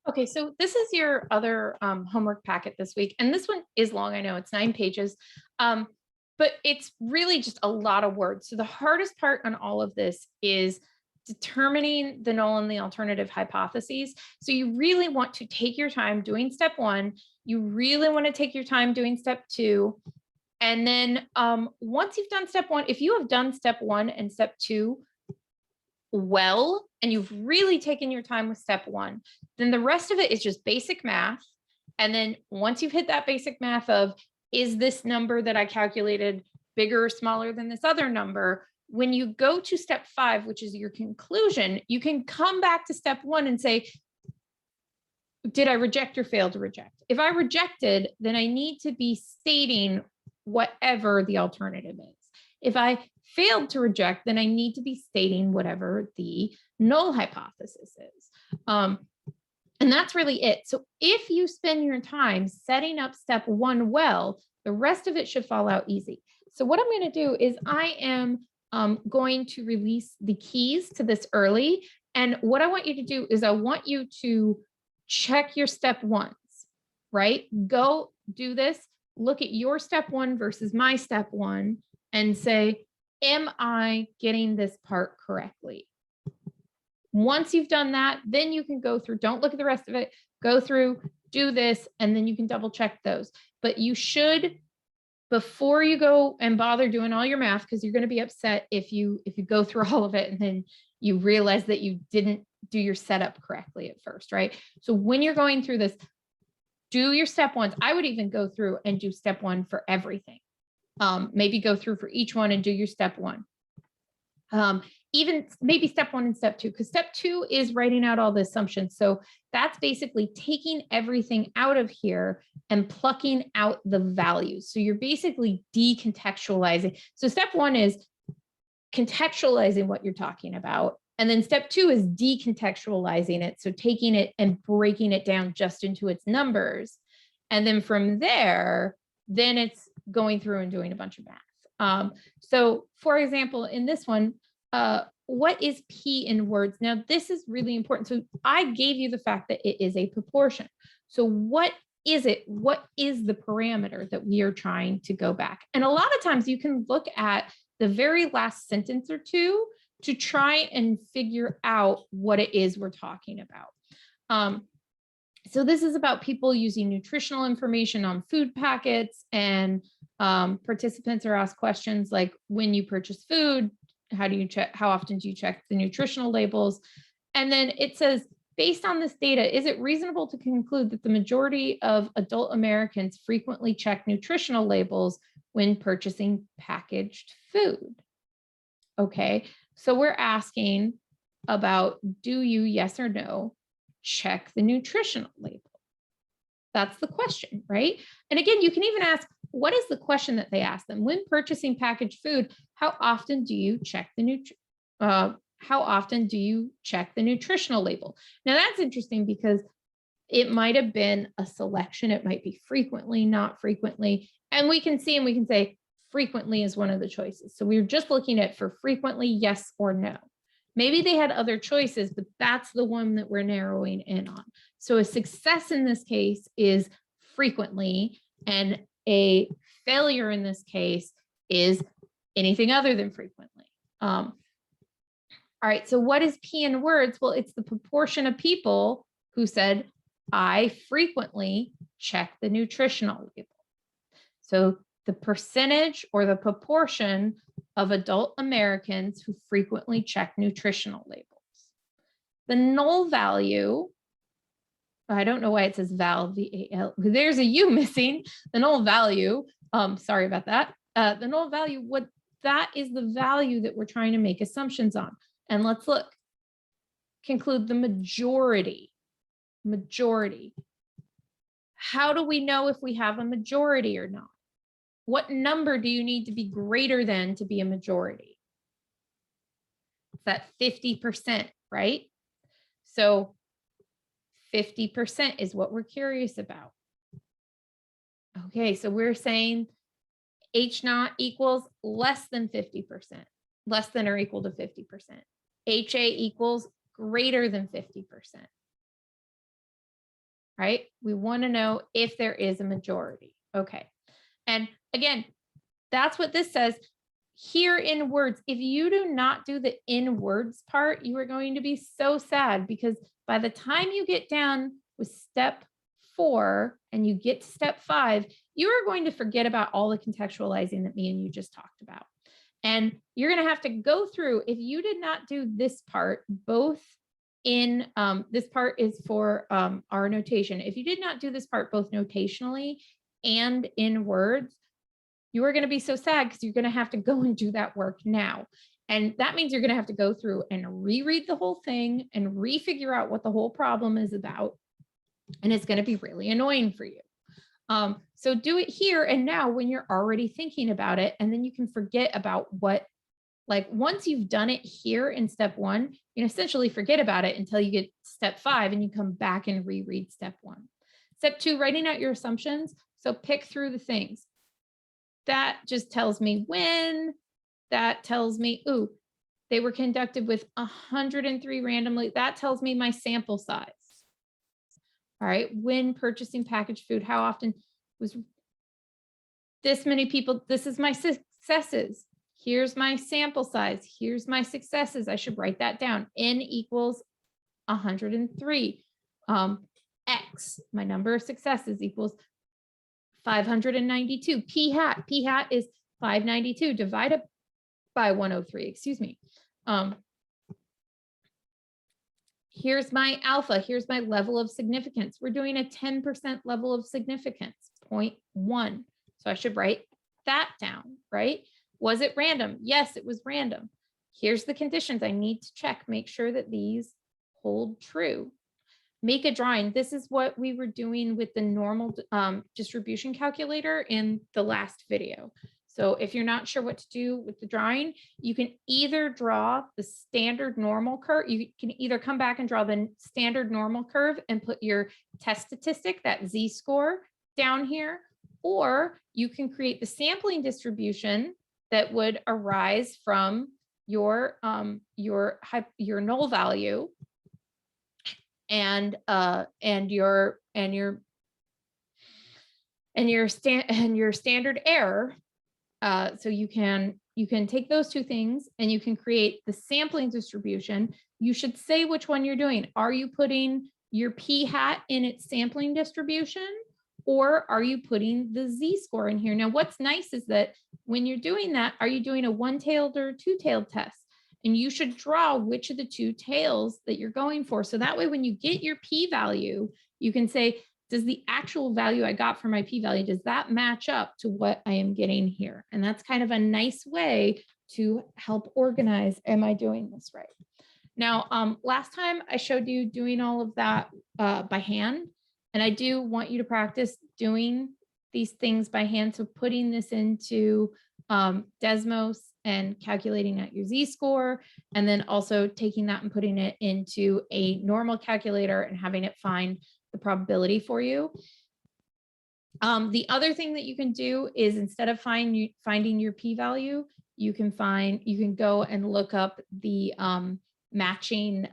Okay, so this is your other homework packet this week, and this one is long. I know it's 9 pages, um, but it's really just a lot of words. So the hardest part on all of this is determining the null and the alternative hypotheses. So you really want to take your time doing step one. You really want to take your time doing step two. And then once you've done step one, if you have done step one and step two, well, and you've really taken your time with step one, then the rest of it is just basic math. And then once you've hit that basic math of, is this number that I calculated bigger or smaller than this other number? When you go to step five, which is your conclusion, you can come back to step one and say, did I reject or fail to reject? If I rejected, then I need to be stating whatever the alternative is. If I failed to reject, then I need to be stating whatever the null hypothesis is. And that's really it. So if you spend your time setting up step one well, the rest of it should fall out easy. So what I'm going to do is I am going to release the keys to this early. And what I want you to do is I want you to check your step ones, right? Go do this, look at your step one versus my step one and say, am I getting this part correctly? Once you've done that, then you can go through, don't look at the rest of it, go through, do this, and then you can double check those. But you should, before you go and bother doing all your math, because you're going to be upset if you go through all of it and then you realize that you didn't do your setup correctly at first, right? So when you're going through this, do your step ones. I would even go through and do step one for everything. Maybe go through for each one and do your step one. Even maybe step one and step two, because step two is writing out all the assumptions. So that's basically taking everything out of here and plucking out the values. So you're basically decontextualizing. So step one is contextualizing what you're talking about. And then step two is decontextualizing it. So taking it and breaking it down just into its numbers. And then from there, then it's going through and doing a bunch of math. So for example, in this one, what is P in words? Now, this is really important. So I gave you the fact that it is a proportion. So what is it? What is the parameter that we are trying to go back? And a lot of times you can look at the very last sentence or two to try and figure out what it is we're talking about. So this is about people using nutritional information on food packets, and participants are asked questions like, when you purchase food, how do you check, how often do you check the nutritional labels? And then it says, based on this data, is it reasonable to conclude that the majority of adult Americans frequently check nutritional labels when purchasing packaged food? Okay, so we're asking about, do you, yes or no, check the nutritional label? That's the question, right? And again, you can even ask, what is the question that they ask them? When purchasing packaged food, how often do you check the nutritional label? Now that's interesting because it might have been a selection. It might be frequently, not frequently. And we can see and we can say frequently is one of the choices. So we were just looking at for frequently, yes or no. Maybe they had other choices, but that's the one that we're narrowing in on. So a success in this case is frequently, and a failure in this case is anything other than frequently. All right, so what is P in words? Well, it's the proportion of people who said, I frequently check the nutritional label. So the percentage or the proportion of adult Americans who frequently check nutritional labels. The null value, I don't know why it says val, V-A-L, there's a U missing. The null value, sorry about that. The null value, what that is the value that we're trying to make assumptions on. And let's look, conclude the majority. How do we know if we have a majority or not? What number do you need to be greater than to be a majority? It's that 50%, right? So 50% is what we're curious about. Okay, so we're saying H naught equals less than 50%, less than or equal to 50%. HA equals greater than 50%. right? We want to know if there is a majority. Okay. And again, that's what this says here in words. If you do not do the in words part, you are going to be so sad, because by the time you get down with step 4 and you get to step 5, you are going to forget about all the contextualizing that me and you just talked about. And you're going to have to go through, if you did not do this part, both in this part is for our notation. If you did not do this part both notationally and in words, you are going to be so sad, because you're going to have to go and do that work now. And that means you're going to have to go through and reread the whole thing and refigure out what the whole problem is about. And it's going to be really annoying for you. So do it here and now when you're already thinking about it, and then you can forget about what, like once you've done it here in step 1, you can essentially forget about it until you get step 5 and you come back and reread step 1. Step 2, writing out your assumptions. So pick through the things. That just tells me when, that tells me, ooh, they were conducted with 103 randomly. That tells me my sample size. All right, when purchasing packaged food, how often was this many people? This is my successes. Here's my sample size. Here's my successes. I should write that down. N equals 103. X, my number of successes, equals 592. P hat is 592 divided by 103, excuse me. Here's my alpha. Here's my level of significance. We're doing a 10% level of significance, 0.1. So I should write that down, right? Was it random? Yes, it was random. Here's the conditions I need to check. Make sure that these hold true. Make a drawing. This is what we were doing with the normal distribution calculator in the last video. So if you're not sure what to do with the drawing, you can either draw the standard normal curve. You can either come back and draw the standard normal curve and put your test statistic, that z-score, down here, or you can create the sampling distribution that would arise from your null value and your standard error. So you can take those two things and you can create the sampling distribution. You should say which one you're doing. Are you putting your p hat in its sampling distribution, or are you putting the z-score in here? Now, what's nice is that when you're doing that, are you doing a one-tailed or two-tailed test? And you should draw which of the two tails that you're going for. So that way, when you get your p-value, you can say, does the actual value I got for my p-value, does that match up to what I am getting here? And that's kind of a nice way to help organize, am I doing this right? Now, last time I showed you doing all of that by hand, and I do want you to practice doing these things by hand. So putting this into Desmos and calculating out your z-score, and then also taking that and putting it into a normal calculator and having it find the probability for you. The other thing that you can do is, instead of finding your p-value, you can go and look up the matching